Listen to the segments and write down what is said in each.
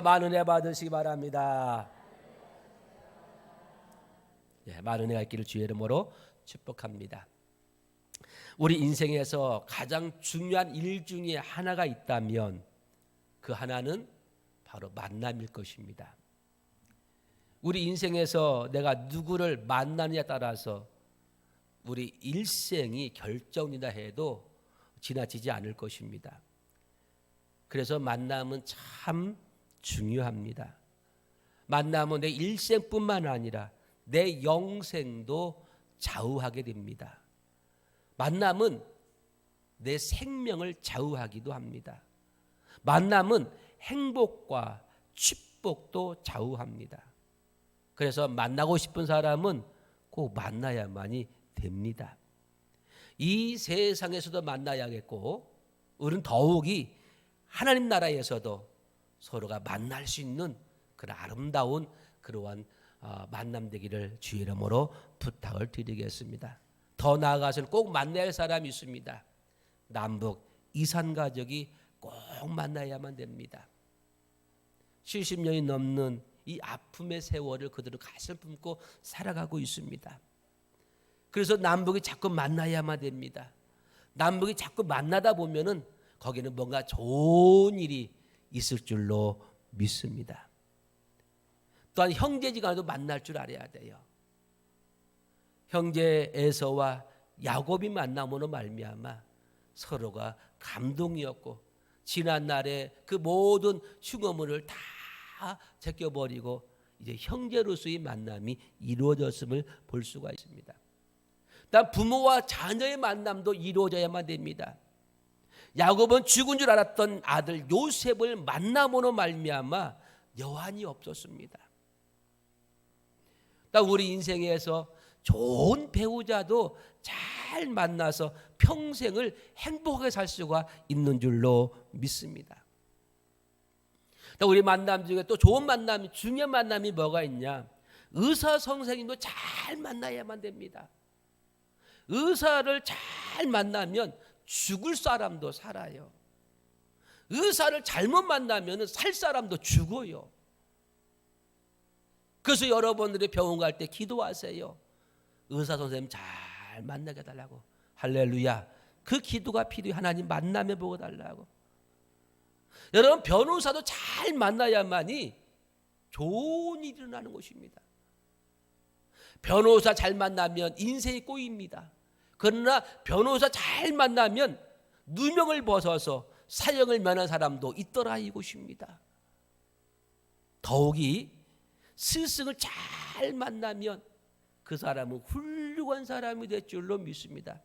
많은 은혜 받으시기 바랍니다. 많은 은혜가 있기를 주의 이름으로 축복합니다. 우리 인생에서 가장 중요한 일 중에 하나가 있다면 그 하나는 바로 만남일 것입니다. 우리 인생에서 내가 누구를 만나느냐에 따라서 우리 일생이 결정이다 해도 지나치지 않을 것입니다. 그래서 만남은 참 중요합니다. 만남은 내 일생뿐만 아니라 내 영생도 좌우하게 됩니다. 만남은 내 생명을 좌우하기도 합니다. 만남은 행복과 축복도 좌우합니다. 그래서 만나고 싶은 사람은 꼭 만나야만이 됩니다. 이 세상에서도 만나야겠고 우리는 더욱이 하나님 나라에서도 서로가 만날 수 있는 그런 아름다운 그러한 만남 되기를 주의 이름으로 부탁을 드리겠습니다. 더 나아가서는 꼭 만나야 할 사람이 있습니다. 남북 이산 가족이 꼭 만나야만 됩니다. 70년이 넘는 이 아픔의 세월을 그들은 가슴 품고 살아가고 있습니다. 그래서 남북이 자꾸 만나야만 됩니다. 남북이 자꾸 만나다 보면은 거기는 뭔가 좋은 일이 있을 줄로 믿습니다. 또한 형제지간에도 만날 줄 알아야 돼요. 형제 에서와 야곱이 만남으로 말미암아 서로가 감동이었고 지난 날에 그 모든 흉어물을 다 제껴버리고 이제 형제로서의 만남이 이루어졌음을 볼 수가 있습니다. 단 부모와 자녀의 만남도 이루어져야만 됩니다. 야곱은 죽은 줄 알았던 아들 요셉을 만남으로 말미암아 여한이 없었습니다. 우리 인생에서 좋은 배우자도 잘 만나서 평생을 행복하게 살 수가 있는 줄로 믿습니다. 우리 만남 중에 또 좋은 만남이 중요한 만남이 뭐가 있냐? 의사 선생님도 잘 만나야만 됩니다. 의사를 잘 만나면 죽을 사람도 살아요. 의사를 잘못 만나면 살 사람도 죽어요. 그래서 여러분들이 병원 갈 때 기도하세요. 의사 선생님 잘 만나게 해달라고. 할렐루야. 그 기도가 필요해. 하나님 만남해 보고 달라고. 여러분 변호사도 잘 만나야만이 좋은 일이 일어나는 것입니다. 변호사 잘 만나면 인생이 꼬입니다. 그러나 변호사 잘 만나면 누명을 벗어서 사형을 면한 사람도 있더라 이것입니다. 더욱이 스승을 잘 만나면 그 사람은 훌륭한 사람이 될 줄로 믿습니다.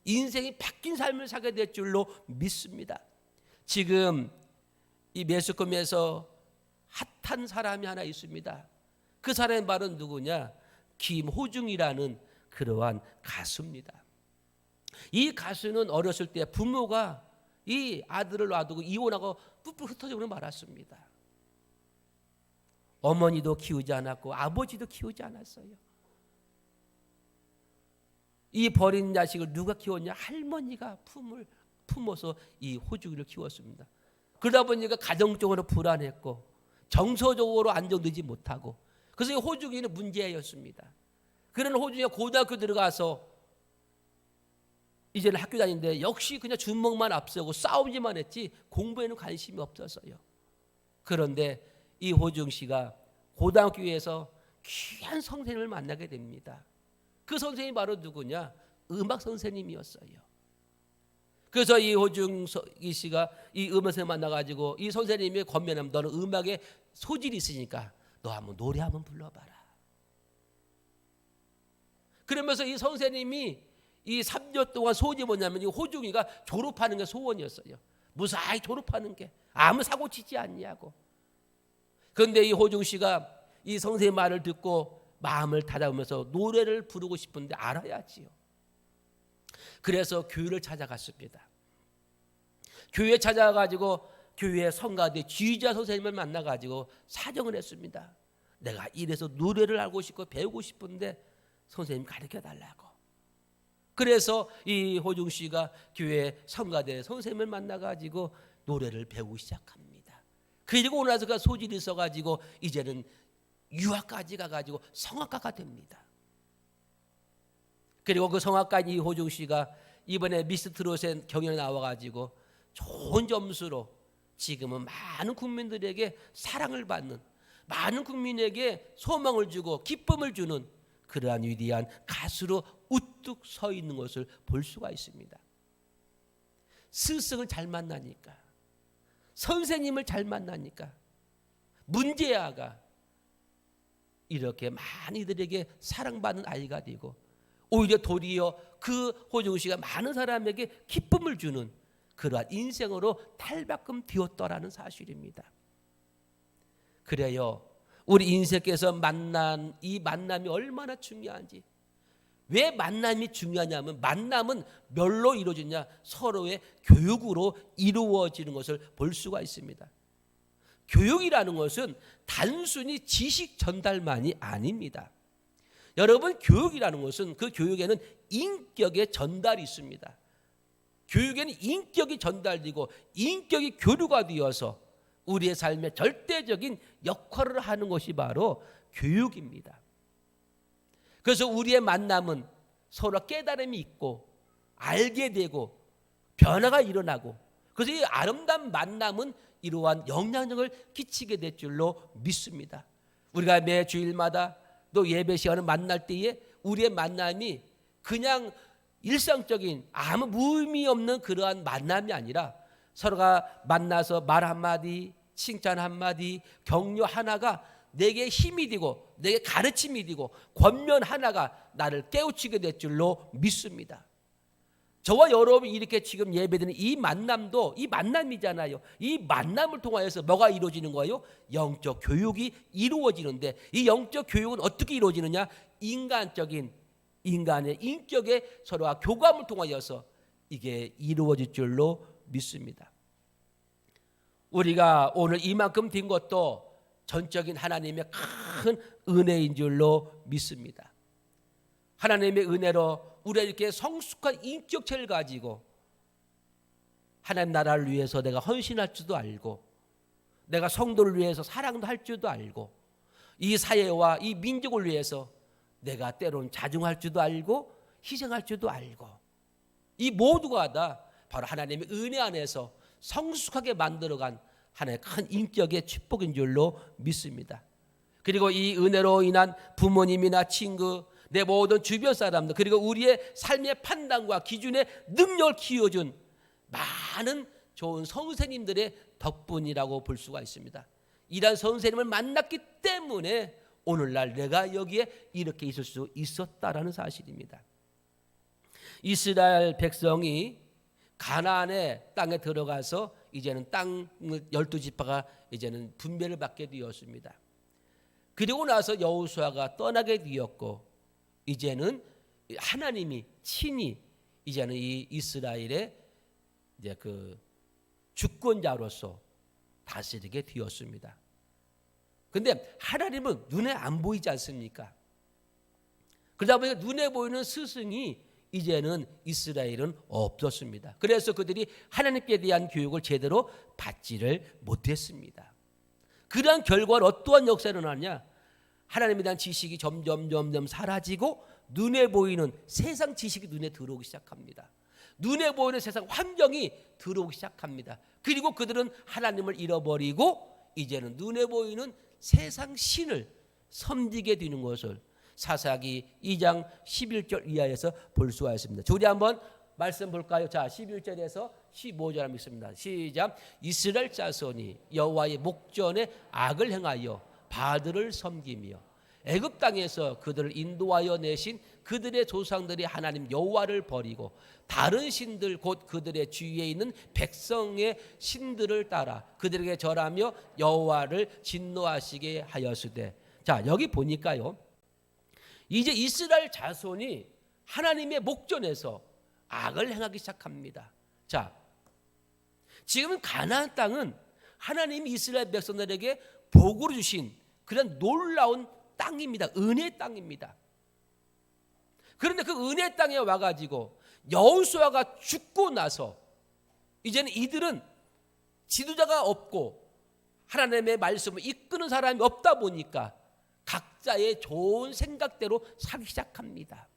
인생이 바뀐 삶을 살게 될 줄로 믿습니다. 지금 이 매스컴에서 핫한 사람이 하나 있습니다. 그 사람이 바로 누구냐? 김호중이라는 그러한 가수입니다. 이 가수는 어렸을 때 부모가 이 아들을 놔두고 이혼하고 뿔뿔 흩어져 말았습니다. 어머니도 키우지 않았고 아버지도 키우지 않았어요. 이 버린 자식을 누가 키웠냐? 할머니가 품어서 이 호중이를 키웠습니다. 그러다 보니까 가정적으로 불안했고 정서적으로 안정되지 못하고 그래서 이 호중이는 문제였습니다. 그런 호중이가 고등학교 들어가서 이제는 학교 다니는데 역시 그냥 주먹만 앞서고 싸움지만 했지 공부에는 관심이 없었어요. 그런데 이 호중 씨가 고등학교에서 귀한 선생님을 만나게 됩니다. 그 선생님이 바로 누구냐? 음악 선생님이었어요. 그래서 이 호중 씨가 이 음악 선생님 만나가지고 이 선생님이 권면하면 너는 음악에 소질이 있으니까 너 한번 노래 한번 불러봐라. 그러면서 이 선생님이 이 3년 동안 소원이 뭐냐면 이 호중이가 졸업하는 게 소원이었어요. 무사히 졸업하는 게 아무 사고 치지 않냐고. 그런데 이 호중 씨가 이 선생님 말을 듣고 마음을 다잡으면서 노래를 부르고 싶은데 알아야지요. 그래서 교회를 찾아갔습니다. 교회에 찾아가지고 교회 성가대 지휘자 선생님을 만나가지고 사정을 했습니다. 내가 이래서 노래를 알고 싶고 배우고 싶은데 선생님 가르쳐달라고. 그래서 이 호중 씨가 교회 성가대 선생님을 만나가지고 노래를 배우기 시작합니다. 그리고 나서 그 소질이 있어가지고 이제는 유학까지 가가지고 성악가가 됩니다. 그리고 그 성악가인 이호중 씨가 이번에 미스 트롯의 경연에 나와가지고 좋은 점수로 지금은 많은 국민들에게 사랑을 받는, 많은 국민에게 소망을 주고 기쁨을 주는 그러한 위대한 가수로 우뚝 서 있는 것을 볼 수가 있습니다. 스승을 잘 만나니까, 선생님을 잘 만나니까 문제아가 이렇게 많은 이들에게 사랑받는 아이가 되고, 오히려 도리어 그 호중 씨가 많은 사람에게 기쁨을 주는 그러한 인생으로 탈바꿈 되었더라는 사실입니다. 그래요, 우리 인생께서 만난 이 만남이 얼마나 중요한지. 왜 만남이 중요하냐면, 만남은 뭘로 이루어지냐? 서로의 교육으로 이루어지는 것을 볼 수가 있습니다. 교육이라는 것은 단순히 지식 전달만이 아닙니다. 여러분, 교육이라는 것은 그 교육에는 인격의 전달이 있습니다. 교육에는 인격이 전달되고 인격이 교류가 되어서 우리의 삶에 절대적인 역할을 하는 것이 바로 교육입니다. 그래서 우리의 만남은 서로 깨달음이 있고 알게 되고 변화가 일어나고, 그래서 이 아름다운 만남은 이러한 영향력을 끼치게 될 줄로 믿습니다. 우리가 매 주일마다 또 예배 시간을 만날 때에 우리의 만남이 그냥 일상적인 아무 무의미 없는 그러한 만남이 아니라 서로가 만나서 말 한마디, 칭찬 한마디, 격려 하나가 내게 힘이 되고 내게 가르침이 되고 권면 하나가 나를 깨우치게 될 줄로 믿습니다. 저와 여러분이 이렇게 지금 예배드리는 이 만남도 이 만남이잖아요. 이 만남을 통하여서 뭐가 이루어지는 거예요? 영적 교육이 이루어지는데, 이 영적 교육은 어떻게 이루어지느냐? 인간의 인격의 서로와 교감을 통하여서 이게 이루어질 줄로 믿습니다. 우리가 오늘 이만큼 된 것도 전적인 하나님의 큰 은혜인 줄로 믿습니다. 하나님의 은혜로 우리가 이렇게 성숙한 인격체를 가지고 하나님 나라를 위해서 내가 헌신할 줄도 알고, 내가 성도를 위해서 사랑도 할 줄도 알고, 이 사회와 이 민족을 위해서 내가 때로는 자중할 줄도 알고 희생할 줄도 알고, 이 모두가 다 바로 하나님의 은혜 안에서 성숙하게 만들어간 하나의 큰 인격의 축복인 줄로 믿습니다. 그리고 이 은혜로 인한 부모님이나 친구, 내 모든 주변 사람들, 그리고 우리의 삶의 판단과 기준의 능력을 키워준 많은 좋은 선생님들의 덕분이라고 볼 수가 있습니다. 이런 선생님을 만났기 때문에 오늘날 내가 여기에 이렇게 있을 수 있었다라는 사실입니다. 이스라엘 백성이 가나안의 땅에 들어가서 이제는 땅 12지파가 이제는 분배를 받게 되었습니다. 그리고 나서 여호수아가 떠나게 되었고, 이제는 하나님이 친히 이제는 이 이스라엘의 이제 그 주권자로서 다스리게 되었습니다. 그런데 하나님은 눈에 안 보이지 않습니까? 그러다 보니까 눈에 보이는 스승이 이제는 이스라엘은 없었습니다. 그래서 그들이 하나님께 대한 교육을 제대로 받지를 못했습니다. 그러한 결과는 어떠한 역사가 일어나냐? 하나님에 대한 지식이 점점 사라지고 눈에 보이는 세상 지식이 눈에 들어오기 시작합니다. 눈에 보이는 세상 환경이 들어오기 시작합니다. 그리고 그들은 하나님을 잃어버리고 이제는 눈에 보이는 세상 신을 섬기게 되는 것을 사사기 2장 11절 이하에서 볼 수가 있습니다. 우리 한번 말씀 볼까요? 자, 11절에서 15절 한번 읽습니다. 시작. 이스라엘 자손이 여호와의 목전에 악을 행하여 바알들을 섬기며 애굽 땅에서 그들을 인도하여 내신 그들의 조상들이 하나님 여호와를 버리고 다른 신들 곧 그들의 주위에 있는 백성의 신들을 따라 그들에게 절하며 여호와를 진노하시게 하였으되. 자, 여기 보니까요, 이제 이스라엘 자손이 하나님의 목전에서 악을 행하기 시작합니다. 자, 지금 가나안 땅은 하나님이 이스라엘 백성들에게 복으로 주신 그런 놀라운 땅입니다. 은혜의 땅입니다. 그런데 그 은혜의 땅에 와가지고 여호수아가 죽고 나서 이제는 이들은 지도자가 없고 하나님의 말씀을 이끄는 사람이 없다 보니까 각자의 좋은 생각대로 살기 시작합니다.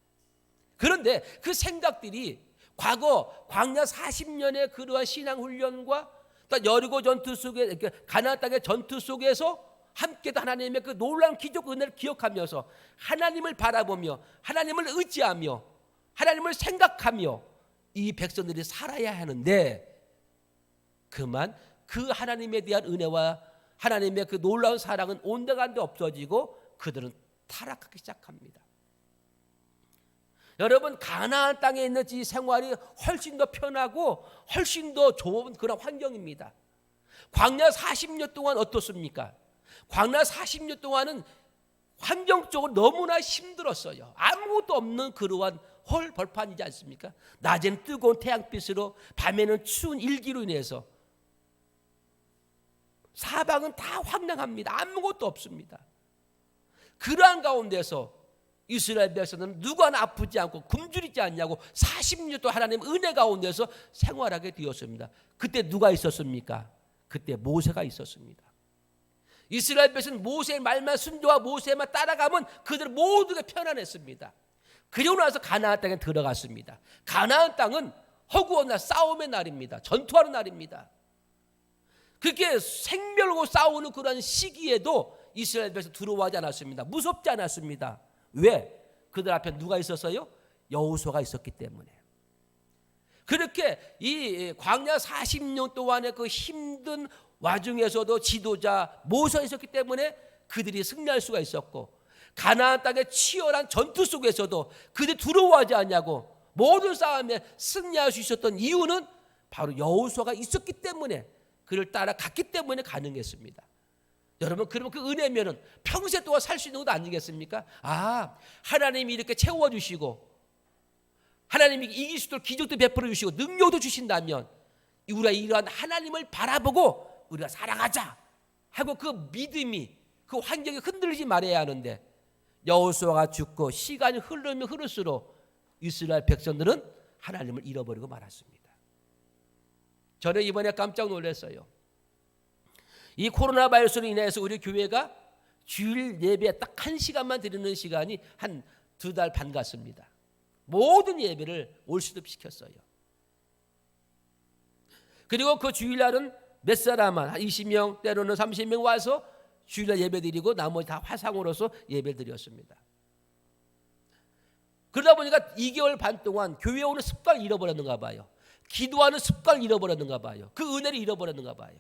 그런데 그 생각들이 과거 광야 40년의 그러한 신앙 훈련과 또 여리고 전투 속에, 가나안 땅의 전투 속에서 함께 하나님의 그 놀라운 기적 은혜를 기억하면서 하나님을 바라보며 하나님을 의지하며 하나님을 생각하며 이 백성들이 살아야 하는데, 그만 그 하나님에 대한 은혜와 하나님의 그 놀라운 사랑은 온데간데 없어지고 그들은 타락하기 시작합니다. 여러분, 가나안 땅에 있는 이 생활이 훨씬 더 편하고 훨씬 더 좋은 그런 환경입니다. 광야 40년 동안 어떻습니까? 광야 40년 동안은 환경적으로 너무나 힘들었어요. 아무것도 없는 그러한 홀 벌판이지 않습니까? 낮에는 뜨거운 태양빛으로, 밤에는 추운 일기로 인해서 사방은 다 황량합니다. 아무것도 없습니다. 그러한 가운데서 이스라엘 백성은 누구 하나 아프지 않고 굶주리지 않냐고 40년 동안 하나님 은혜 가운데서 생활하게 되었습니다. 그때 누가 있었습니까? 그때 모세가 있었습니다. 이스라엘 백성은 모세의 말만 순종하고 모세만 따라가면 그들 모두가 편안했습니다. 그리고 나서 가나안 땅에 들어갔습니다. 가나안 땅은 허구한 날, 싸움의 날입니다. 전투하는 날입니다. 그렇게 생멸고 싸우는 그런 시기에도 이스라엘 백성 들어오지 않았습니다. 무섭지 않았습니다. 왜? 그들 앞에 누가 있었어요? 여호수아가 있었기 때문에. 그렇게 이 광야 40년 동안의 그 힘든 와중에서도 지도자 모세가 있었기 때문에 그들이 승리할 수가 있었고, 가나안 땅의 치열한 전투 속에서도 그들이 두려워하지 않냐고 모든 싸움에 승리할 수 있었던 이유는 바로 여호수아가 있었기 때문에, 그를 따라갔기 때문에 가능했습니다. 여러분, 그러면 그 은혜면은 평생 동안 살 수 있는 것 아니겠습니까? 아, 하나님이 이렇게 채워주시고 하나님이 이길 수 있도록 기적도 베풀어 주시고 능력도 주신다면 우리가 이러한 하나님을 바라보고 우리가 살아가자 하고 그 믿음이 그 환경이 흔들리지 말아야 하는데, 여호수아가 죽고 시간이 흐르면 흐를수록 이스라엘 백성들은 하나님을 잃어버리고 말았습니다. 저는 이번에 깜짝 놀랐어요. 이 코로나 바이러스로 인해서 우리 교회가 주일 예배 딱 1시간만 드리는 시간이 한 2달 반 같습니다. 모든 예배를 올스톱 시켰어요. 그리고 그 주일날은 몇 사람만, 한 20명 때로는 30명 와서 주일날 예배 드리고 나머지 다 화상으로서 예배 드렸습니다. 그러다 보니까 2개월 반 동안 교회 오는 습관을 잃어버렸는가 봐요. 기도하는 습관을 잃어버렸는가 봐요. 그 은혜를 잃어버렸는가 봐요.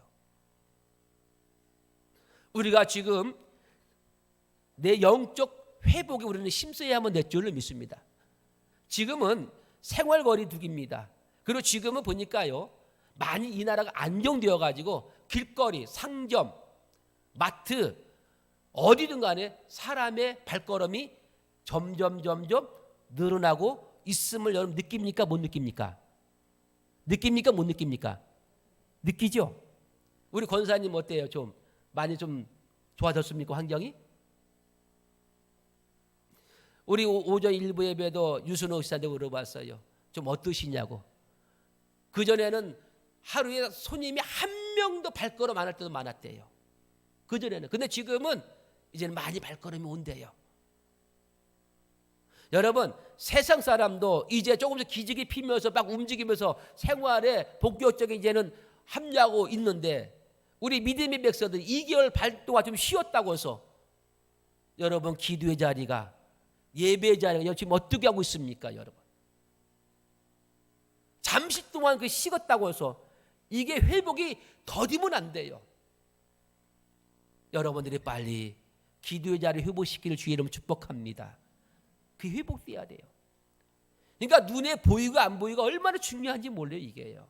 우리가 지금 내 영적 회복에 우리는 힘써야 하면 될 줄을 믿습니다. 지금은 생활거리두기입니다. 그리고 지금은 보니까요, 많이 이 나라가 안정되어 가지고 길거리, 상점, 마트 어디든 간에 사람의 발걸음이 점점 늘어나고 있음을 여러분 느낍니까? 못 느낍니까? 느낍니까? 못 느낍니까? 느끼죠? 우리 권사님 어때요? 좀 많이 좀 좋아졌습니까? 환경이? 우리 오전 일부 예배도 유순호 씨한테 물어봤어요. 좀 어떠시냐고. 그전에는 하루에 손님이 한 명도 발걸음 안 할 때도 많았대요. 그전에는. 근데 지금은 이제는 많이 발걸음이 온대요. 여러분, 세상 사람도 이제 조금씩 기직이 피면서 막 움직이면서 생활에 본격적인 이제는 합류하고 있는데, 우리 믿음의 백성들 2개월 반 동안 좀 쉬었다고 해서 여러분 기도의 자리가, 예배의 자리가 지금 어떻게 하고 있습니까? 여러분, 잠시 동안 그 식었다고 해서 이게 회복이 더디면 안 돼요. 여러분들이 빨리 기도의 자리를 회복시키는 주의 이름으로 축복합니다. 그게 회복돼야 돼요. 그러니까 눈에 보이고 안 보이고 얼마나 중요한지 몰라요, 이게요.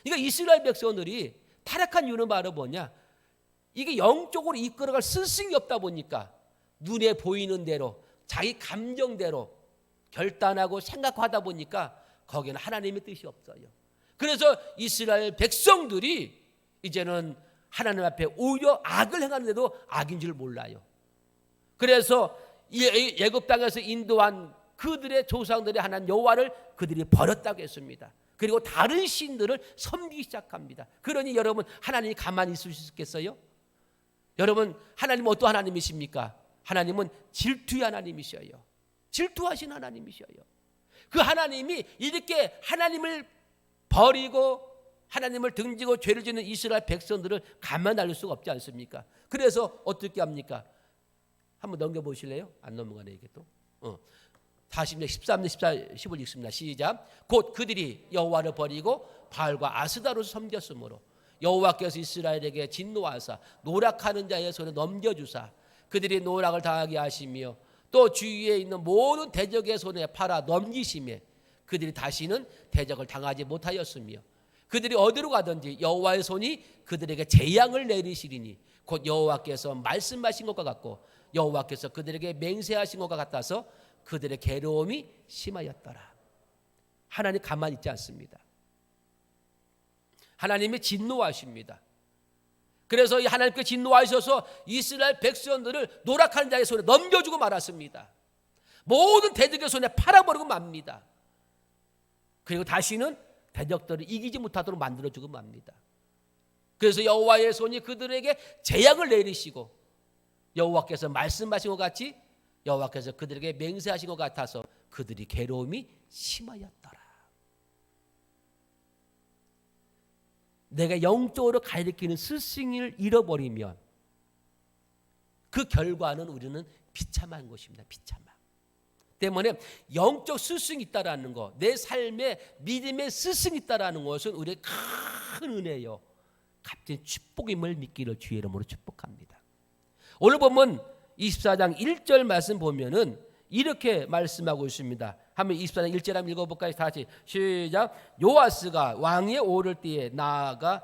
그러니까 이스라엘 백성들이 타락한 이유는 바로 뭐냐? 이게 영적으로 이끌어갈 스승이 없다 보니까 눈에 보이는 대로 자기 감정대로 결단하고 생각하다 보니까 거기는 하나님의 뜻이 없어요. 그래서 이스라엘 백성들이 이제는 하나님 앞에 오히려 악을 행하는데도 악인 줄 몰라요. 그래서 애굽 땅에서 인도한 그들의 조상들의 하나님 여호와를 그들이 버렸다고 했습니다. 그리고 다른 신들을 섬기기 시작합니다. 그러니 여러분, 하나님이 가만히 있을 수 있겠어요? 여러분, 하나님은 어떤 하나님이십니까? 하나님은 질투의 하나님이셔요. 질투하신 하나님이셔요. 그 하나님이 이렇게 하나님을 버리고 하나님을 등지고 죄를 짓는 이스라엘 백성들을 가만 놔둘 수가 없지 않습니까? 그래서 어떻게 합니까? 한번 넘겨보실래요? 안 넘어가네 이게 또. 40년 13년 14, 15 읽습니다. 시작. 곧 그들이 여호와를 버리고 바알과 아스다로 섬겼으므로 여호와께서 이스라엘에게 진노하사 노락하는 자의 손에 넘겨주사 그들이 노락을 당하게 하시며 또 주위에 있는 모든 대적의 손에 팔아 넘기심에 그들이 다시는 대적을 당하지 못하였으며 그들이 어디로 가든지 여호와의 손이 그들에게 재앙을 내리시리니 곧 여호와께서 말씀하신 것과 같고 여호와께서 그들에게 맹세하신 것과 같아서 그들의 괴로움이 심하였더라. 하나님 가만히 있지 않습니다. 하나님이 진노하십니다. 그래서 이 하나님께 진노하셔서 이스라엘 백성들을 노락하는 자의 손에 넘겨주고 말았습니다. 모든 대적의 손에 팔아버리고 맙니다. 그리고 다시는 대적들을 이기지 못하도록 만들어주고 맙니다. 그래서 여호와의 손이 그들에게 재앙을 내리시고 여호와께서 말씀하신 것 같이 여호와께서 그들에게 맹세하신 것 같아서 그들이 괴로움이 심하였더라. 내가 영적으로 가리키는 스승을 잃어버리면 그 결과는 우리는 비참한 것입니다. 비참한. 때문에 영적 스승이 있다라는 것, 내 삶에 믿음의 스승이 있다라는 것은 우리의 큰 은혜요. 값진 축복임을 믿기를 주의 이름으로 축복합니다. 오늘 보면 24장 1절 말씀 보면은 이렇게 말씀하고 있습니다. 한번 24장 1절 한번 읽어볼까요? 다 같이 시작. 요아스가 왕위에 오를 때에 나이가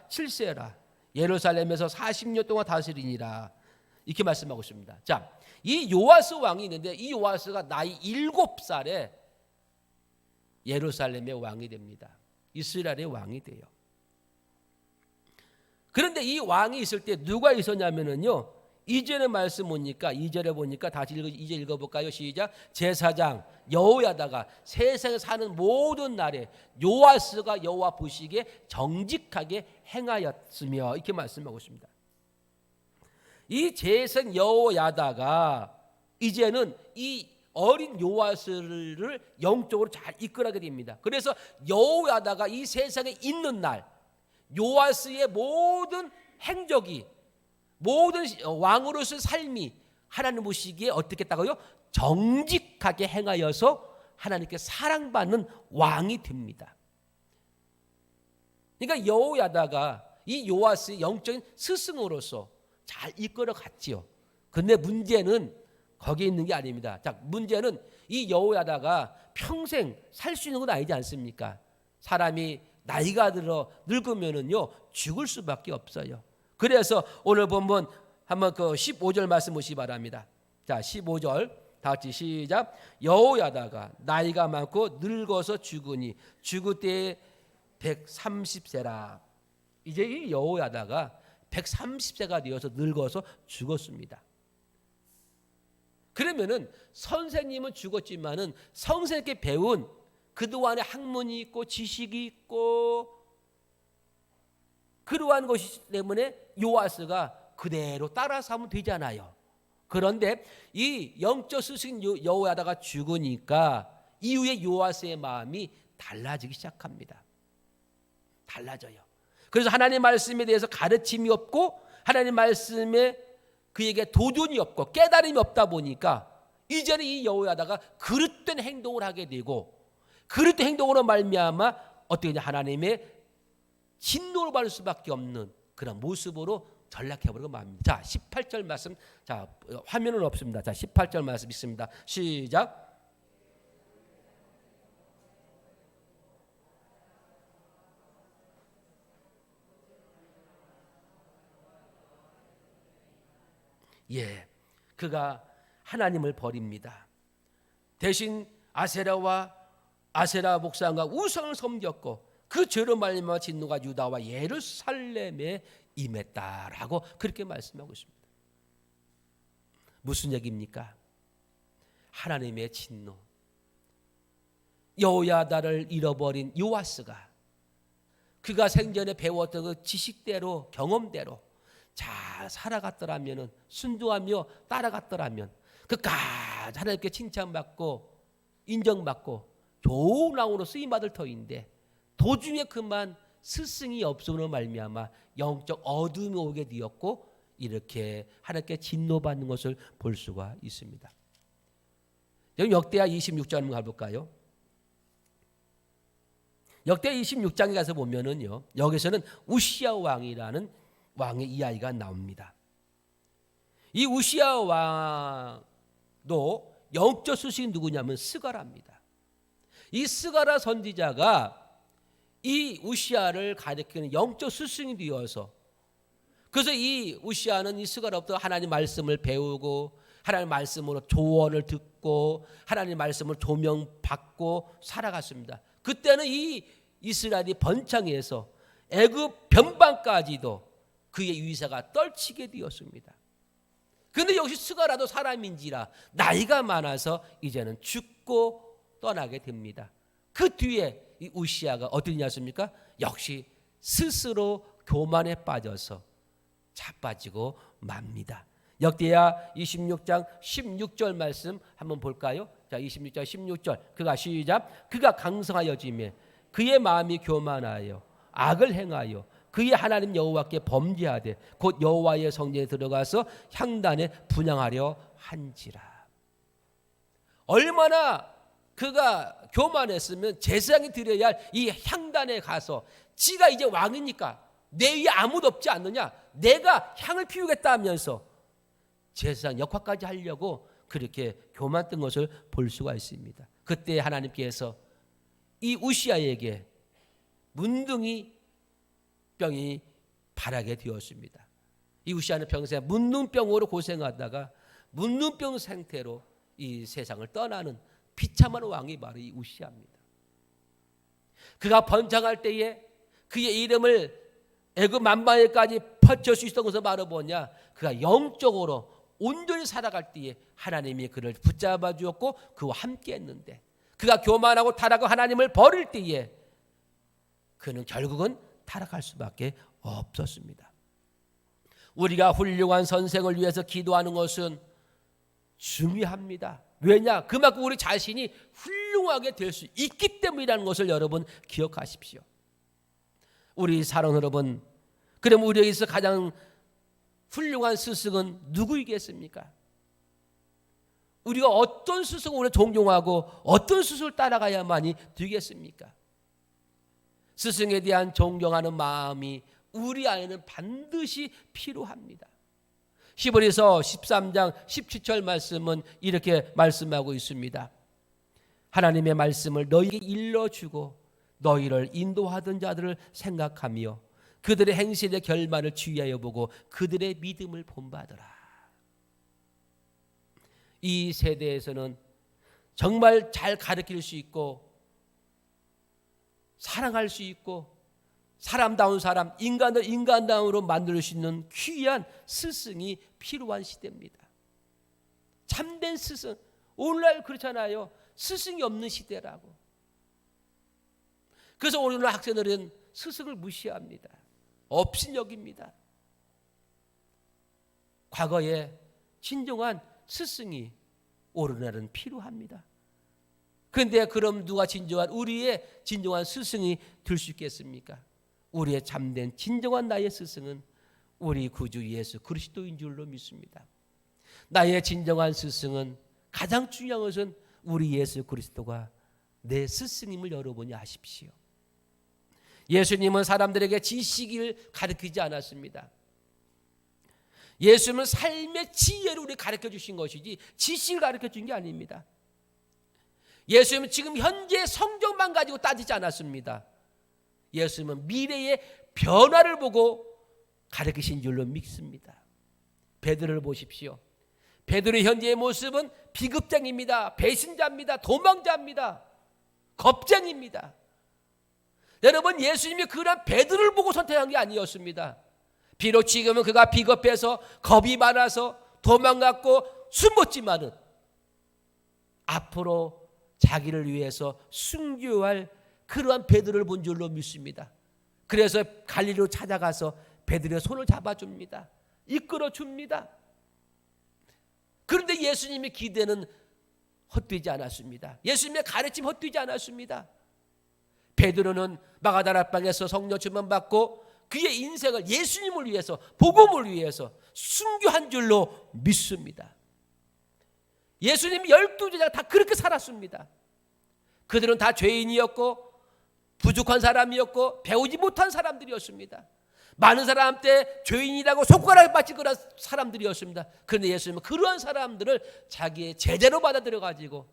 7세라 예루살렘에서 40년 동안 다스리니라 이렇게 말씀하고 있습니다. 자, 이 요아스 왕이 있는데 이 요아스가 나이 7살에 예루살렘의 왕이 됩니다. 이스라엘의 왕이 돼요. 그런데 이 왕이 있을 때 누가 있었냐면은요. 이전의 말씀 보니까 2절에 보니까 다시 이제 읽어볼까요? 시작. 제사장 여호야다가 세상에 사는 모든 날에 요아스가 여호와 보시기에 정직하게 행하였으며 이렇게 말씀하고 있습니다. 이 제사장 여호야다가 이제는 이 어린 요아스를 영적으로 잘 이끌어가게 됩니다. 그래서 여호야다가 이 세상에 있는 날 요아스의 모든 행적이 모든 왕으로서의 삶이 하나님 보시기에 어떻게 했다고요? 정직하게 행하여서 하나님께 사랑받는 왕이 됩니다. 그러니까 여호야다가 이 요아스의 영적인 스승으로서 잘 이끌어 갔지요. 근데 문제는 거기에 있는 게 아닙니다. 자, 문제는 이 여호야다가 평생 살 수 있는 건 아니지 않습니까? 사람이 나이가 들어 늙으면은요 죽을 수밖에 없어요. 그래서 오늘 본문 한번 그 15절 말씀 보시기 바랍니다. 자, 15절 다 같이 시작. 여호야다가 나이가 많고 늙어서 죽으니 죽을 때에 130세라. 이제 이 여호야다가 130세가 되어서 늙어서 죽었습니다. 그러면은 선생님은 죽었지만은 선생님께 배운 그동안의 학문이 있고 지식이 있고 그러한 것이 때문에 요아스가 그대로 따라서 하면 되잖아요. 그런데 이 영적 스승 여호야다가 죽으니까 이후에 요아스의 마음이 달라지기 시작합니다. 달라져요. 그래서 하나님 말씀에 대해서 가르침이 없고 하나님 말씀에 그에게 도전이 없고 깨달음이 없다 보니까 이제는 이 여호야다가 그릇된 행동을 하게 되고 그릇된 행동으로 말미암아 어떻게 되냐 하나님의 진노를 받을 수밖에 없는 그런 모습으로 전락해버리고 맙니다. 자, 18절 말씀. 자, 화면은 없습니다. 자, 18절 말씀 있습니다. 시작. 예, 그가 하나님을 버립니다. 대신 아세라 목상과 우상을 섬겼고 그 죄로 말미암아 진노가 유다와 예루살렘에 임했다라고 그렇게 말씀하고 있습니다. 무슨 얘기입니까? 하나님의 진노. 여호야다를 잃어버린 요아스가 그가 생전에 배웠던 그 지식대로 경험대로 잘 살아갔더라면, 순종하며 따라갔더라면 그까지 하나님께 칭찬받고 인정받고 좋은 왕으로 쓰임받을 터인데, 도중에 그만 스승이 없음으로 말미암아 영적 어둠이 오게 되었고 이렇게 하나님께 진노받는 것을 볼 수가 있습니다. 여기 역대하 26장 한번 가볼까요? 역대하 26장에 가서 보면은요, 여기서는 우시야 왕이라는 왕의 이야기가 나옵니다. 이 우시야 왕도 영적 스승이 누구냐면 스가라입니다. 이 스가라 선지자가 이 우시야를 가리키는 영적 스승이 되어서, 그래서 이 우시야는 이 스가라부터 하나님 말씀을 배우고 하나님 말씀으로 조언을 듣고 하나님 말씀을 조명받고 살아갔습니다. 그때는 이 이스라엘이 번창해서 애굽 변방까지도 그의 위세가 떨치게 되었습니다. 그런데 역시 스가라도 사람인지라 나이가 많아서 이제는 죽고 떠나게 됩니다. 그 뒤에 이 우시야가 어떻게 했습니까? 역시 스스로 교만에 빠져서 자빠지고 맙니다. 역대하 26장 16절 말씀 한번 볼까요? 자, 26장 16절. 그가 시작. 그가 강성하여지며 그의 마음이 교만하여 악을 행하여 그의 하나님 여호와께 범죄하되 곧 여호와의 성전에 들어가서 향단에 분향하려 한지라. 얼마나 그가 교만했으면 제사장이 드려야 할 이 향단에 가서 지가 이제 왕이니까 내 위에 아무도 없지 않느냐, 내가 향을 피우겠다 하면서 제사장 역할까지 하려고 그렇게 교만했던 것을 볼 수가 있습니다. 그때 하나님께서 이 우시야에게 문둥이 병이 발하게 되었습니다. 이 우시야는 평생 문둥병으로 고생하다가 문둥병 상태로 이 세상을 떠나는 비참한 왕이 바로 이 우시야입니다. 그가 번창할 때에 그의 이름을 애굽 만방에까지 퍼칠 수 있었던 것을 바로 뭐냐, 그가 영적으로 온전히 살아갈 때에 하나님이 그를 붙잡아 주었고 그와 함께 했는데, 그가 교만하고 타락하고 하나님을 버릴 때에 그는 결국은 타락할 수밖에 없었습니다. 우리가 훌륭한 선생을 위해서 기도하는 것은 중요합니다. 왜냐? 그만큼 우리 자신이 훌륭하게 될 수 있기 때문이라는 것을 여러분 기억하십시오. 우리 사랑 여러분, 그럼 우리에게서 가장 훌륭한 스승은 누구이겠습니까? 우리가 어떤 스승을 우리 존경하고 어떤 스승을 따라가야만이 되겠습니까? 스승에 대한 존경하는 마음이 우리 안에는 반드시 필요합니다. 히브리서 13장 17절 말씀은 이렇게 말씀하고 있습니다. 하나님의 말씀을 너희에게 일러주고 너희를 인도하던 자들을 생각하며 그들의 행실의 결말을 주의하여 보고 그들의 믿음을 본받으라. 이 세대에서는 정말 잘 가르칠 수 있고 사랑할 수 있고 사람다운 사람, 인간을 인간다움으로 만들 수 있는 귀한 스승이 필요한 시대입니다. 참된 스승, 오늘날 그렇잖아요. 스승이 없는 시대라고. 그래서 오늘날 학생들은 스승을 무시합니다. 업신여깁니다. 과거에 진정한 스승이 오늘날은 필요합니다. 그런데 그럼 누가 진정한 우리의 진정한 스승이 될 수 있겠습니까? 우리의 참된 진정한 나의 스승은 우리 구주 예수 그리스도인 줄로 믿습니다. 나의 진정한 스승은, 가장 중요한 것은 우리 예수 그리스도가 내 스승임을 여러분이 아십시오. 예수님은 사람들에게 지식을 가르치지 않았습니다. 예수님은 삶의 지혜를 우리 가르쳐 주신 것이지 지식을 가르쳐 준 게 아닙니다. 예수님은 지금 현재 성경만 가지고 따지지 않았습니다. 예수님은 미래의 변화를 보고 가르치신 줄로 믿습니다. 베드로를 보십시오. 베드로의 현재의 모습은 비극장입니다. 배신자입니다. 도망자입니다. 겁쟁입니다. 여러분, 예수님이 그런 베드로를 보고 선택한 게 아니었습니다. 비록 지금은 그가 비겁해서 겁이 많아서 도망갔고 숨었지만은 앞으로 자기를 위해서 순교할 그러한 베드로를 본 줄로 믿습니다. 그래서 갈릴리로 찾아가서 베드로의 손을 잡아줍니다. 이끌어줍니다. 그런데 예수님의 기대는 헛되지 않았습니다. 예수님의 가르침 헛되지 않았습니다. 베드로는 마가다락방에서 성령 충만 받고 그의 인생을 예수님을 위해서, 복음을 위해서 순교한 줄로 믿습니다. 예수님 12제자가 다 그렇게 살았습니다. 그들은 다 죄인이었고 부족한 사람이었고 배우지 못한 사람들이었습니다. 많은 사람한테 죄인이라고 손가락을 받칠 그런 사람들이었습니다. 그런데 예수님은 그러한 사람들을 자기의 제자로 받아들여 가지고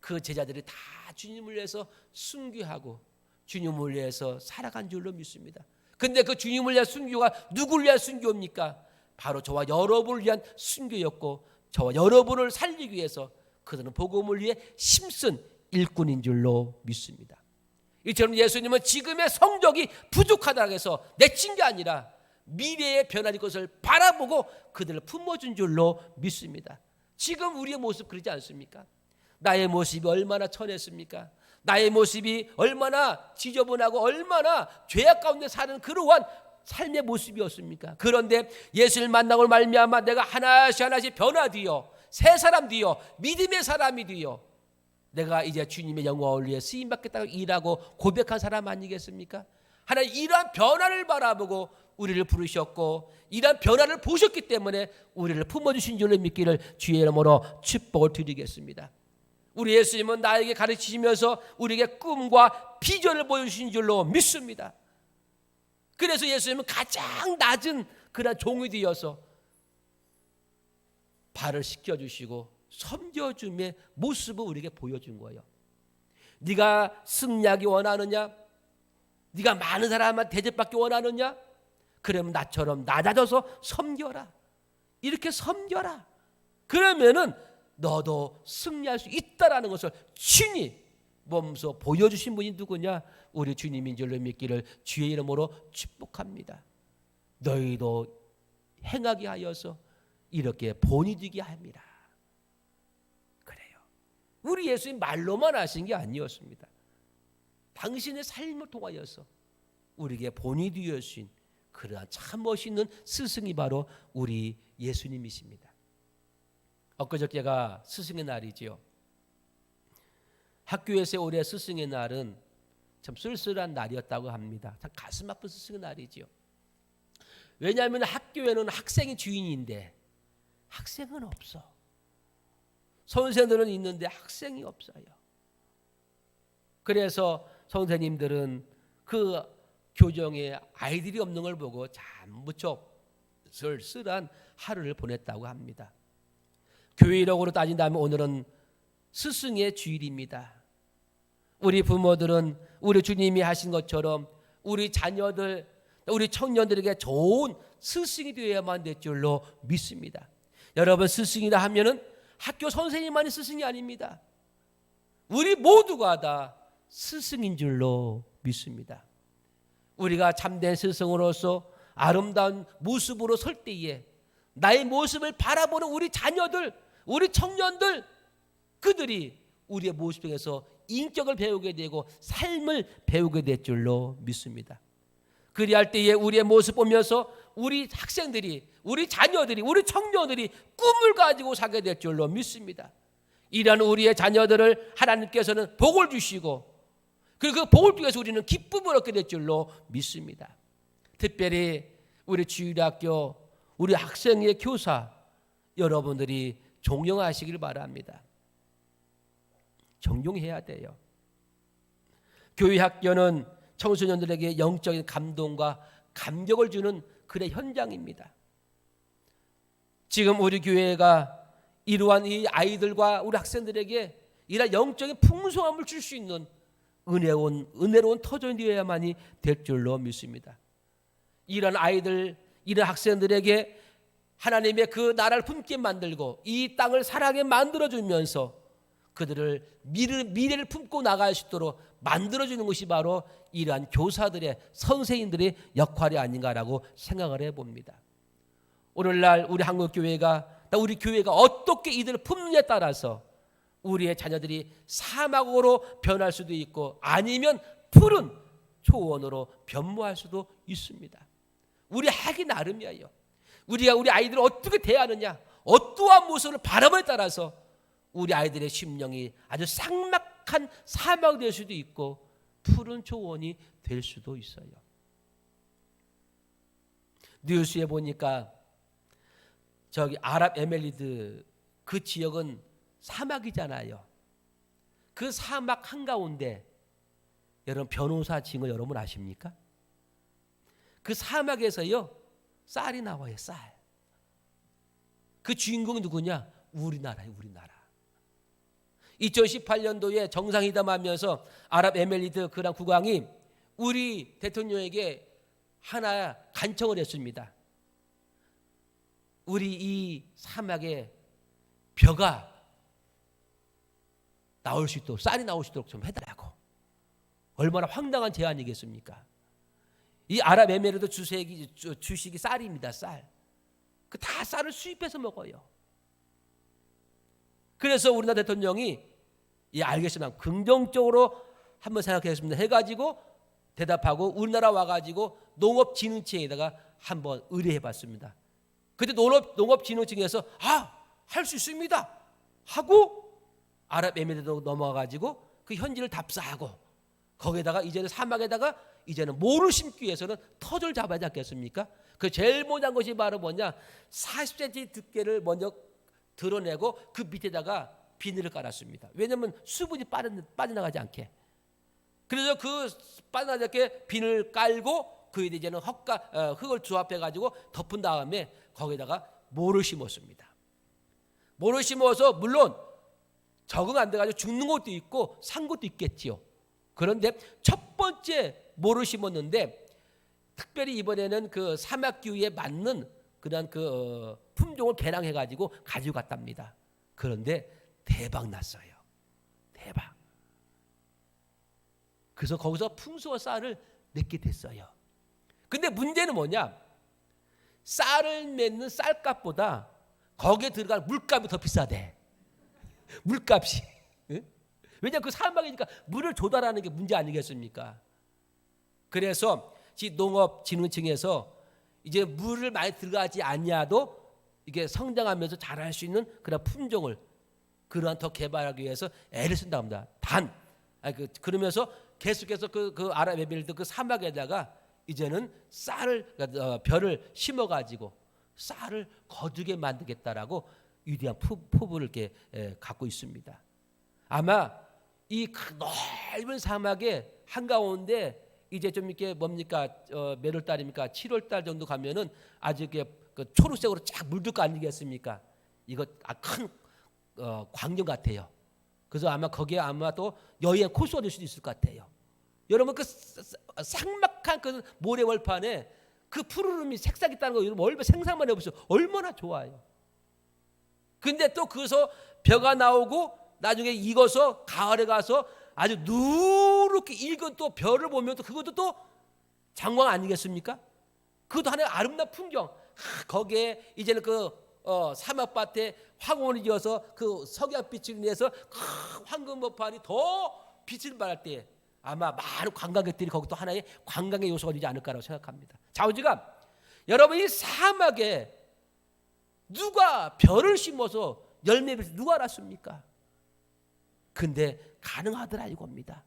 그 제자들이 다 주님을 위해서 순교하고 주님을 위해서 살아간 줄로 믿습니다. 근데 그 주님을 위한 순교가 누구를 위한 순교입니까? 바로 저와 여러분을 위한 순교였고 저와 여러분을 살리기 위해서 그들은 복음을 위해 힘쓴 일꾼인 줄로 믿습니다. 이처럼 예수님은 지금의 성적이 부족하다고 해서 내친 게 아니라 미래의 변화될 것을 바라보고 그들을 품어준 줄로 믿습니다. 지금 우리의 모습 그러지 않습니까? 나의 모습이 얼마나 천했습니까? 나의 모습이 얼마나 지저분하고 얼마나 죄악 가운데 사는 그러한 삶의 모습이었습니까? 그런데 예수를 만나고 말미암아 내가 하나씩 변화되어 새 사람 되어 믿음의 사람이 되어 내가 이제 주님의 영광을 위해 쓰임받겠다고 일하고 고백한 사람 아니겠습니까? 하나님 이러한 변화를 바라보고 우리를 부르셨고 이러한 변화를 보셨기 때문에 우리를 품어주신 줄로 믿기를 주의 이름으로 축복을 드리겠습니다. 우리 예수님은 나에게 가르치시면서 우리에게 꿈과 비전을 보여주신 줄로 믿습니다. 그래서 예수님은 가장 낮은 그런 종이 되어서 발을 씻겨주시고 섬겨줌의 모습을 우리에게 보여준 거예요. 네가 승리하기 원하느냐? 네가 많은 사람한테 대접받기 원하느냐? 그러면 나처럼 낮아져서 섬겨라. 이렇게 섬겨라. 그러면은 너도 승리할 수 있다라는 것을 친히 몸소 보여주신 분이 누구냐? 우리 주님인 줄로 믿기를 주의 이름으로 축복합니다. 너희도 행하게 하여서 이렇게 본이 되게 합니다. 그래요. 우리 예수님 말로만 하신 게 아니었습니다. 당신의 삶을 통하여서 우리에게 본이 되어주신 그러한 참 멋있는 스승이 바로 우리 예수님이십니다. 엊그저께가 스승의 날이지요. 학교에서 올해 스승의 날은 참 쓸쓸한 날이었다고 합니다. 참 가슴 아픈 스승의 날이지요. 왜냐하면 학교에는 학생이 주인인데 학생은 없어. 선생들은 있는데 학생이 없어요. 그래서 선생님들은 그 교정에 아이들이 없는 걸 보고 참 무척 쓸쓸한 하루를 보냈다고 합니다. 교회력으로 따진다면 오늘은 스승의 주일입니다. 우리 부모들은 우리 주님이 하신 것처럼 우리 자녀들, 우리 청년들에게 좋은 스승이 되어야만 될 줄로 믿습니다. 여러분, 스승이라 하면은 학교 선생님만이 스승이 아닙니다. 우리 모두가 다 스승인 줄로 믿습니다. 우리가 참된 스승으로서 아름다운 모습으로 설 때에 나의 모습을 바라보는 우리 자녀들, 우리 청년들, 그들이 우리의 모습 중에서 인격을 배우게 되고 삶을 배우게 될 줄로 믿습니다. 그리할 때에 우리의 모습 보면서 우리 학생들이, 우리 자녀들이, 우리 청년들이 꿈을 가지고 살게 될 줄로 믿습니다. 이런 우리의 자녀들을 하나님께서는 복을 주시고 그리고 그 복을 통해서 우리는 기쁨을 얻게 될 줄로 믿습니다. 특별히 우리 주일학교, 우리 학생의 교사 여러분들이 존경하시길 바랍니다. 존경해야 돼요. 교회 학교는 청소년들에게 영적인 감동과 감격을 주는 그의 현장입니다. 지금 우리 교회가 이러한 이 아이들과 우리 학생들에게 이러한 영적인 풍성함을 줄 수 있는 은혜로운 터전이 되어야만이 될 줄로 믿습니다. 이런 아이들, 이런 학생들에게 하나님의 그 나라를 품게 만들고 이 땅을 사랑에 만들어주면서 그들을 미래를 품고 나갈 수 있도록 만들어주는 것이 바로 이러한 교사들의, 선생님들의 역할이 아닌가라고 생각을 해봅니다. 오늘날 우리 한국교회가, 우리 교회가 어떻게 이들을 품느냐에 따라서 우리의 자녀들이 사막으로 변할 수도 있고 아니면 푸른 초원으로 변모할 수도 있습니다. 우리 하기 나름이에요. 우리가 우리 아이들을 어떻게 대하느냐, 어떠한 모습을 바라보에 따라서 우리 아이들의 심령이 아주 삭막한 사막이 될 수도 있고 푸른 초원이 될 수도 있어요. 뉴스에 보니까 저기 아랍에미리트 그 지역은 사막이잖아요. 그 사막 한가운데 여러분 변호사징을 여러분 아십니까? 그 사막에서요 쌀이 나와요. 쌀. 그 주인공이 누구냐? 우리나라예요. 우리나라. 2018년도에 정상회담하면서 아랍에미리트 그랑 국왕이 우리 대통령에게 하나 간청을 했습니다. 우리 이 사막에 벼가 나올 수 있도록, 쌀이 나올 수 있도록 좀 해달라고. 얼마나 황당한 제안이겠습니까? 이 아랍에미리트 주식이 쌀입니다. 쌀. 그 다 쌀을 수입해서 먹어요. 그래서 우리나라 대통령이 알겠습니다. 긍정적으로 한번 생각하겠습니다. 해가지고 대답하고 우리나라 와가지고 농업진흥청에다가 한번 의뢰해봤습니다. 그때 농업진흥청에서 할 수 있습니다 하고 아랍에미리트로 넘어가가지고 그 현지를 답사하고 거기에다가 이제는 사막에다가 이제는 모를 심기 위해서는 터를 잡아야 하지 않겠습니까? 그 제일 못한 것이 바로 뭐냐? 40cm 두께를 먼저 드러내고 그 밑에다가 비닐을 깔았습니다. 왜냐하면 수분이 빠져나가지 않게. 그래서 그 빠져나가지 않게 비닐을 깔고 그 위에 이제는 흙을 조합해가지고 덮은 다음에 거기다가 모를 심었습니다. 모를 심어서 물론 적응 안 돼가지고 죽는 것도 있고 산 것도 있겠지요. 그런데 첫 번째 모를 심었는데 특별히 이번에는 그 사막 기후에 맞는 그런 그 품종을 개량해가지고 가지고 갔답니다. 그런데 대박 났어요. 대박. 그래서 거기서 풍수와 쌀을 맺게 됐어요. 근데 문제는 뭐냐? 쌀을 맺는 쌀값보다 거기에 들어갈 물값이 더 비싸대. 물값이. 왜냐하면 그 사막이니까 물을 조달하는 게 문제 아니겠습니까? 그래서 농업진흥청에서 이제 물을 많이 들어가지 않냐도 이게 성장하면서 자랄 수 있는 그런 품종을 그러한 더 개발하기 위해서 애를 쓴다고 합니다. 그러면서 계속해서 그 아랍에미리트 그 사막에다가 이제는 벼를 심어가지고 쌀을 거두게 만들겠다라고 위대한 포부를 이렇게 갖고 있습니다. 아마 이 넓은 사막의 한가운데 이제 좀 이렇게 뭡니까 몇 월 달입니까? 7월 달 정도 가면은 아주 이렇게 그 초록색으로 쫙 물들 거 아니겠습니까? 이거 큰 광경 같아요. 그래서 아마 거기에 아마도 여행 코스가 될 수도 있을 것 같아요. 여러분 그 삭막한 그 모래월판에 그 푸르름이 색깔 있다는 거 여러분 얼마나 생각만 해보세요. 얼마나 좋아요. 근데 또 거기서 벼가 나오고 나중에 익어서 가을에 가서 아주 누렇게 익은 또 벼를 보면 또 그것도 또 장관 아니겠습니까? 그것도 하나의 아름다운 풍경. 거기에 이제는 그 사막밭에 황혼이 지어서 그 석양빛을 인해서 황금법판이 더 빛을 발할 때 아마 많은 관광객들이 거기 또 하나의 관광의 요소가 되지 않을까라고 생각합니다. 좌우지간 여러분 이 사막에 누가 벼를 심어서 열매를 누가 알았습니까? 근데 가능하더라 이겁니다.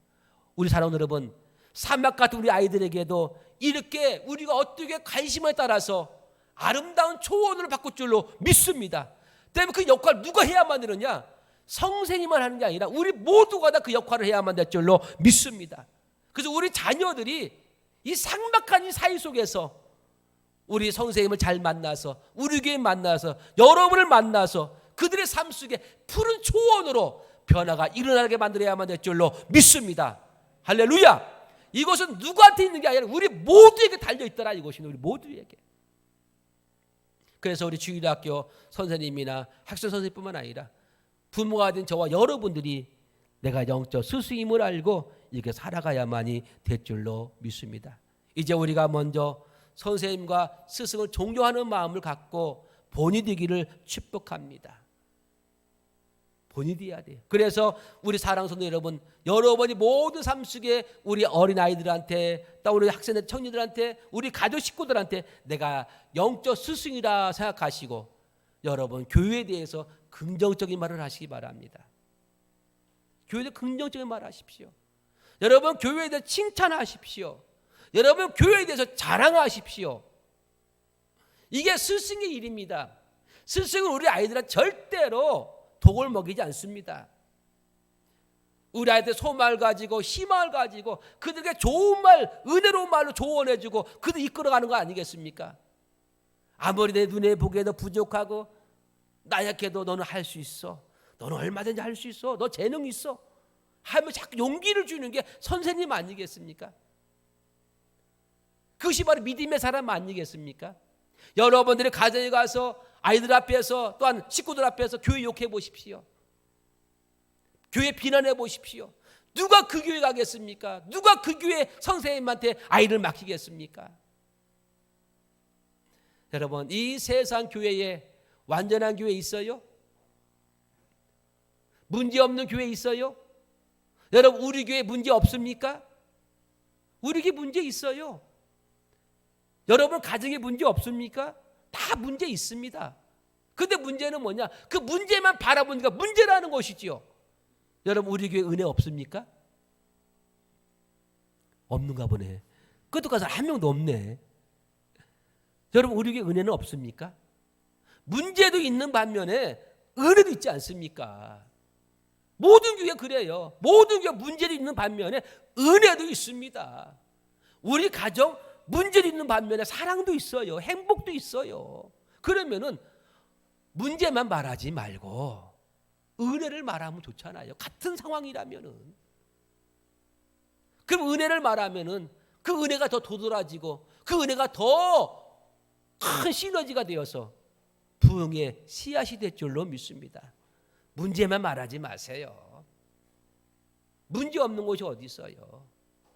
우리 사랑하는 여러분, 사막 같은 우리 아이들에게도 이렇게 우리가 어떻게 관심에 따라서 아름다운 초원을 바꿀 줄로 믿습니다. 때문에 그 역할을 누가 해야만 되느냐? 성생이만 하는 게 아니라 우리 모두가 다 그 역할을 해야만 될 줄로 믿습니다. 그래서 우리 자녀들이 이 삭막한 이 사회 속에서 우리 선생님을 잘 만나서 우리 교회 만나서 여러분을 만나서 그들의 삶 속에 푸른 초원으로 변화가 일어나게 만들어야만 될 줄로 믿습니다. 할렐루야. 이것은 누구한테 있는 게 아니라 우리 모두에게 달려있더라. 이것이 우리 모두에게. 그래서 우리 주일학교 선생님이나 학생 선생님뿐만 아니라 부모가 된 저와 여러분들이 내가 영적 스승임을 알고 이렇게 살아가야만이 될 줄로 믿습니다. 이제 우리가 먼저 선생님과 스승을 존경하는 마음을 갖고 본이 되기를 축복합니다. 본이 되어야 돼요. 그래서 우리 사랑하는 성도 여러분, 여러분이 모든 삶 속에 우리 어린아이들한테, 또 우리 학생들, 청년들한테, 우리 가족 식구들한테 내가 영적 스승이라 생각하시고 여러분 교회에 대해서 긍정적인 말을 하시기 바랍니다. 교회에 대해 긍정적인 말을 하십시오. 여러분 교회에 대해 칭찬하십시오. 여러분 교회에 대해서 자랑하십시오. 이게 스승의 일입니다. 스승은 우리 아이들은 절대로 독을 먹이지 않습니다. 우리 아이들 소망을 가지고 희망을 가지고 그들에게 좋은 말, 은혜로운 말로 조언해주고 그들 이끌어가는 거 아니겠습니까? 아무리 내 눈에 보기에도 부족하고 나약해도 너는 할 수 있어. 너는 얼마든지 할 수 있어. 너 재능 있어. 하면 자꾸 용기를 주는 게 선생님 아니겠습니까? 그것이 바로 믿음의 사람 아니겠습니까? 여러분들이 가정에 가서 아이들 앞에서 또한 식구들 앞에서 교회 욕해 보십시오. 교회 비난해 보십시오. 누가 그 교회 가겠습니까? 누가 그 교회 선생님한테 아이를 맡기겠습니까? 여러분 이 세상 교회에 완전한 교회 있어요? 문제 없는 교회 있어요? 여러분 우리 교회 문제 없습니까? 우리 교회 문제 있어요. 여러분 가정에 문제 없습니까? 다 문제 있습니다. 근데 문제는 뭐냐? 그 문제만 바라보니까 문제라는 것이지요. 여러분 우리 교회 은혜 없습니까? 없는가 보네. 그것도 가서 한 명도 없네. 여러분 우리 교회 은혜는 없습니까? 문제도 있는 반면에 은혜도 있지 않습니까? 모든 교회 그래요. 모든 교회 문제도 있는 반면에 은혜도 있습니다. 우리 가정 문제도 있는 반면에 사랑도 있어요. 행복도 있어요. 그러면은 문제만 말하지 말고 은혜를 말하면 좋잖아요. 같은 상황이라면은. 그럼 은혜를 말하면은 그 은혜가 더 도드라지고 그 은혜가 더 큰 시너지가 되어서 부흥의 씨앗이 될 줄로 믿습니다. 문제만 말하지 마세요. 문제 없는 곳이 어디 있어요.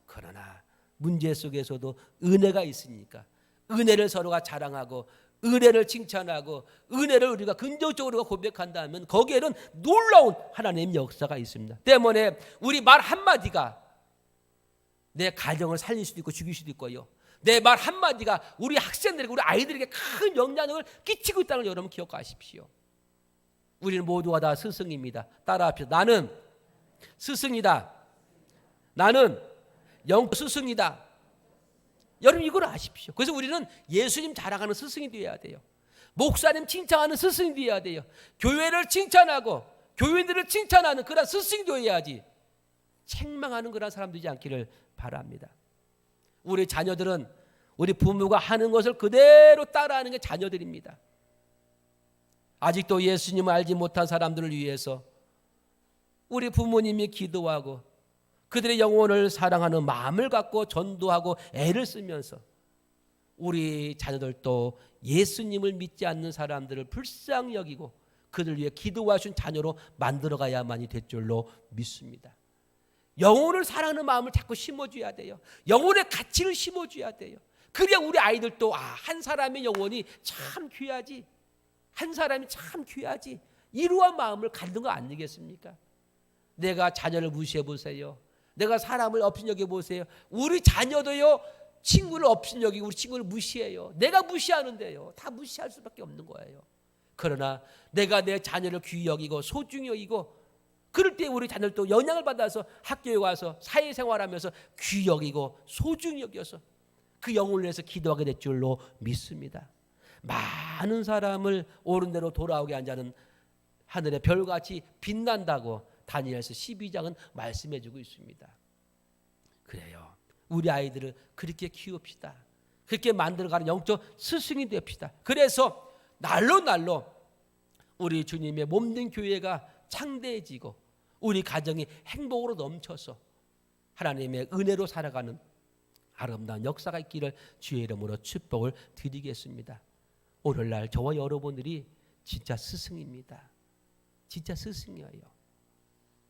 그러나 문제 속에서도 은혜가 있으니까 은혜를 서로가 자랑하고 은혜를 칭찬하고 은혜를 우리가 긍정적으로 고백한다면 거기에는 놀라운 하나님의 역사가 있습니다. 때문에 우리 말 한마디가 내 가정을 살릴 수도 있고 죽일 수도 있고요. 내 말 한마디가 우리 학생들에게 우리 아이들에게 큰 영향력을 끼치고 있다는 걸 여러분 기억하십시오. 우리는 모두가 다 스승입니다. 따라합시다. 나는 스승이다. 나는 영 스승이다. 여러분 이걸 아십시오. 그래서 우리는 예수님 자랑하는 스승이 되어야 돼요. 목사님 칭찬하는 스승이 되어야 돼요. 교회를 칭찬하고 교인들을 칭찬하는 그런 스승이 되어야지 책망하는 그런 사람 되지 않기를 바랍니다. 우리 자녀들은 우리 부모가 하는 것을 그대로 따라하는 게 자녀들입니다. 아직도 예수님을 알지 못한 사람들을 위해서 우리 부모님이 기도하고 그들의 영혼을 사랑하는 마음을 갖고 전도하고 애를 쓰면서 우리 자녀들도 예수님을 믿지 않는 사람들을 불쌍히 여기고 그들 위해 기도하신 자녀로 만들어가야만이 될 줄로 믿습니다. 영혼을 사랑하는 마음을 자꾸 심어줘야 돼요. 영혼의 가치를 심어줘야 돼요. 그래야 우리 아이들도 한 사람의 영혼이 참 귀하지, 한 사람이 참 귀하지, 이러한 마음을 갖는 거 아니겠습니까? 내가 자녀를 무시해 보세요. 내가 사람을 업신여겨 보세요. 우리 자녀도요 친구를 업신여기고 우리 친구를 무시해요. 내가 무시하는데요 다 무시할 수밖에 없는 거예요. 그러나 내가 내 자녀를 귀히 여기고 소중히 여기고 그럴 때 우리 자녀들도 영향을 받아서 학교에 와서 사회생활하면서 귀히 여기고 소중히 여겨서 그 영혼을 위해서 기도하게 될 줄로 믿습니다. 많은 사람을 옳은 대로 돌아오게 한 자는 하늘의 별같이 빛난다고 다니엘서 12장은 말씀해주고 있습니다. 그래요. 우리 아이들을 그렇게 키웁시다. 그렇게 만들어가는 영적 스승이 됩시다. 그래서 날로 우리 주님의 몸된 교회가 창대해지고 우리 가정이 행복으로 넘쳐서 하나님의 은혜로 살아가는 아름다운 역사가 있기를 주의 이름으로 축복을 드리겠습니다. 오늘날 저와 여러분들이 진짜 스승입니다. 진짜 스승이에요.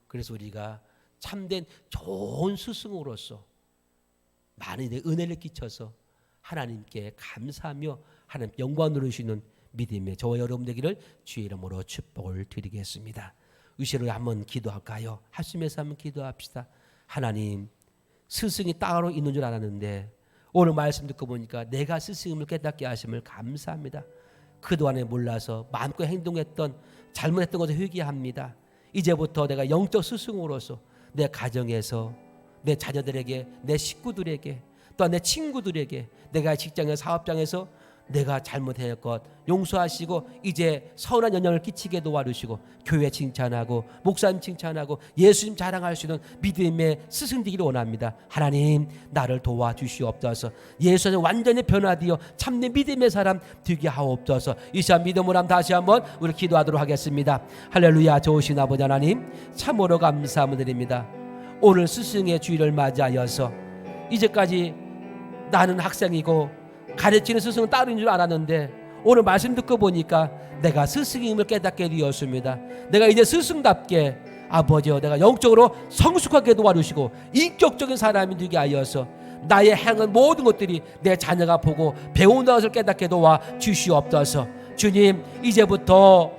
그래서 우리가 참된 좋은 스승으로서 많은 은혜를 끼쳐서 하나님께 감사하며 하나님 영광 누리시는 믿음의 저와 여러분 되기를 주의 이름으로 축복을 드리겠습니다. 의시로 한번 기도할까요? 한숨에서 한번 기도합시다. 하나님, 스승이 따로 있는 줄 알았는데 오늘 말씀 듣고 보니까 내가 스승임을 깨닫게 하심을 감사합니다. 그동안에 몰라서 마음껏 행동했던 잘못했던 것을 회개합니다. 이제부터 내가 영적 스승으로서 내 가정에서 내 자녀들에게, 내 식구들에게, 또한 내 친구들에게, 내가 직장의 사업장에서 내가 잘못할 것 용서하시고 이제 선한 영향을 끼치게 도와주시고 교회 칭찬하고 목사님 칭찬하고 예수님 자랑할 수 있는 믿음의 스승 되기를 원합니다. 하나님, 나를 도와주시옵소서. 예수님 완전히 변화되어 참된 믿음의 사람 되게 하옵소서. 이 시간 믿음으로 한번 다시 한번 우리 기도하도록 하겠습니다. 할렐루야. 좋으신 아버지 하나님, 참으로 감사함을 드립니다. 오늘 스승의 주일을 맞이하여서 이제까지 나는 학생이고 가르치는 스승은 따르는 줄 알았는데 오늘 말씀 듣고 보니까 내가 스승임을 깨닫게 되었습니다. 내가 이제 스승답게 아버지여 내가 영적으로 성숙하게 도와주시고 인격적인 사람이 되게 하여서 나의 행한 모든 것들이 내 자녀가 보고 배운다는 것을 깨닫게 도와주시옵소서. 주님, 이제부터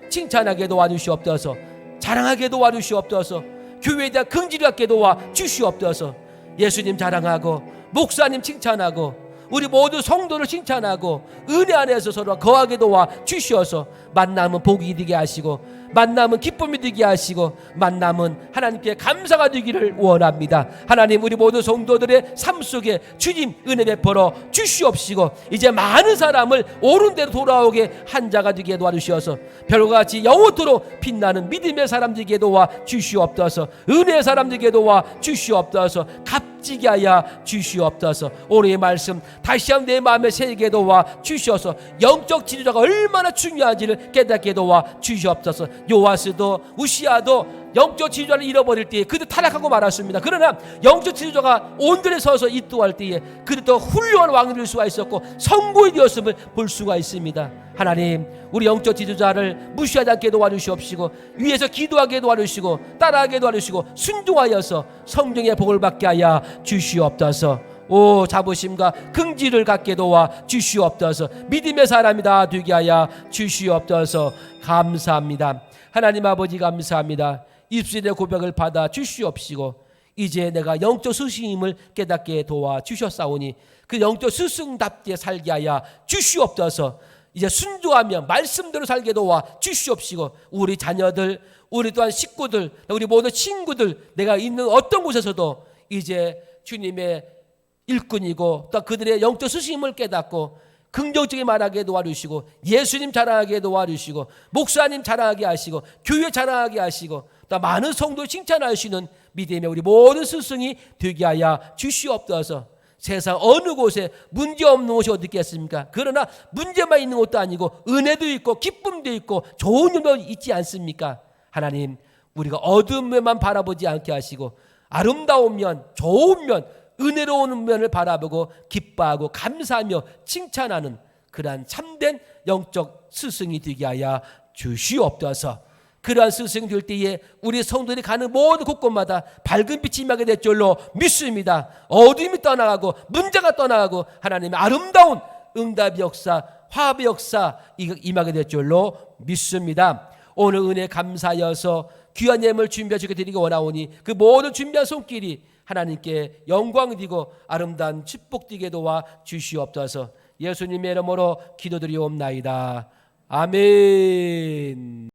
칭찬하게 도와주시옵소서. 자랑하게 도와주시옵소서. 교회에 대한 긍지를 갖게 도와주시옵소서. 예수님 자랑하고 목사님 칭찬하고 우리 모두 성도를 칭찬하고 은혜 안에서 서로 거하게 도와주시어서 만남은 복이 되게 하시고 만남은 기쁨이 되게 하시고 만남은 하나님께 감사가 되기를 원합니다. 하나님, 우리 모두 성도들의 삶 속에 주님 은혜 베풀어 주시옵시고 이제 많은 사람을 옳은 대로 돌아오게 한 자가 되게 도와주시어서 별같이 영원토록 빛나는 믿음의 사람 되게 도와주시옵소서. 은혜의 사람 되게 도와주시옵소서. 값지게 하여 주시옵소서. 오늘의 말씀 다시 한번 내 마음에 새기게 도와주시어서 영적 지도자가 얼마나 중요한지를 깨닫게 도와주시옵소서. 요아스도 우시아도 영적 지도자를 잃어버릴 때에 그들 타락하고 말았습니다. 그러나 영적 지도자가 온전히 서서 인도할 때에 그들도 훌륭한 왕이 될 수가 있었고 성공이 되었음을 볼 수가 있습니다. 하나님, 우리 영적 지도자를 무시하지 않게 도와주시옵시고 위에서 기도하게 도와주시고 따라하게 도와주시고 순종하여서 성령의 복을 받게 하여 주시옵소서. 오, 자부심과 긍지를 갖게 도와주시옵소서. 믿음의 사람이 다 되게 하여 주시옵소서. 감사합니다. 하나님 아버지, 감사합니다. 입술의 고백을 받아 주시옵시고 이제 내가 영적 스승임을 깨닫게 도와주셨사오니 그 영적 스승답게 살게 하여 주시옵소서. 이제 순종하며 말씀대로 살게 도와주시옵시고 우리 자녀들, 우리 또한 식구들, 우리 모든 친구들, 내가 있는 어떤 곳에서도 이제 주님의 일꾼이고 또 그들의 영적 스승임을 깨닫고 긍정적인 말하게 도와주시고 예수님 자랑하게 도와주시고 목사님 자랑하게 하시고 교회 자랑하게 하시고 또 많은 성도 칭찬하시는 믿음의 우리 모든 스승이 되게 하여 주시옵소서. 세상 어느 곳에 문제없는 곳이 어디 있겠습니까? 그러나 문제만 있는 것도 아니고 은혜도 있고 기쁨도 있고 좋은 일도 있지 않습니까? 하나님, 우리가 어둠에만 바라보지 않게 하시고 아름다운 면, 좋은 면, 은혜로운 면을 바라보고 기뻐하고 감사하며 칭찬하는 그러한 참된 영적 스승이 되게 하여 주시옵소서. 그러한 스승이 될 때에 우리 성도들이 가는 모든 곳곳마다 밝은 빛이 임하게 될 줄로 믿습니다. 어둠이 떠나가고 문제가 떠나가고 하나님의 아름다운 응답의 역사, 화합의 역사 임하게 될 줄로 믿습니다. 오늘 은혜 감사하여서 귀한 예물 준비해 주게 드리기 원하오니 그 모든 준비한 손길이 하나님께 영광 되고 아름다운 축복 되게 도와 주시옵소서. 예수님의 이름으로 기도드리옵나이다. 아멘.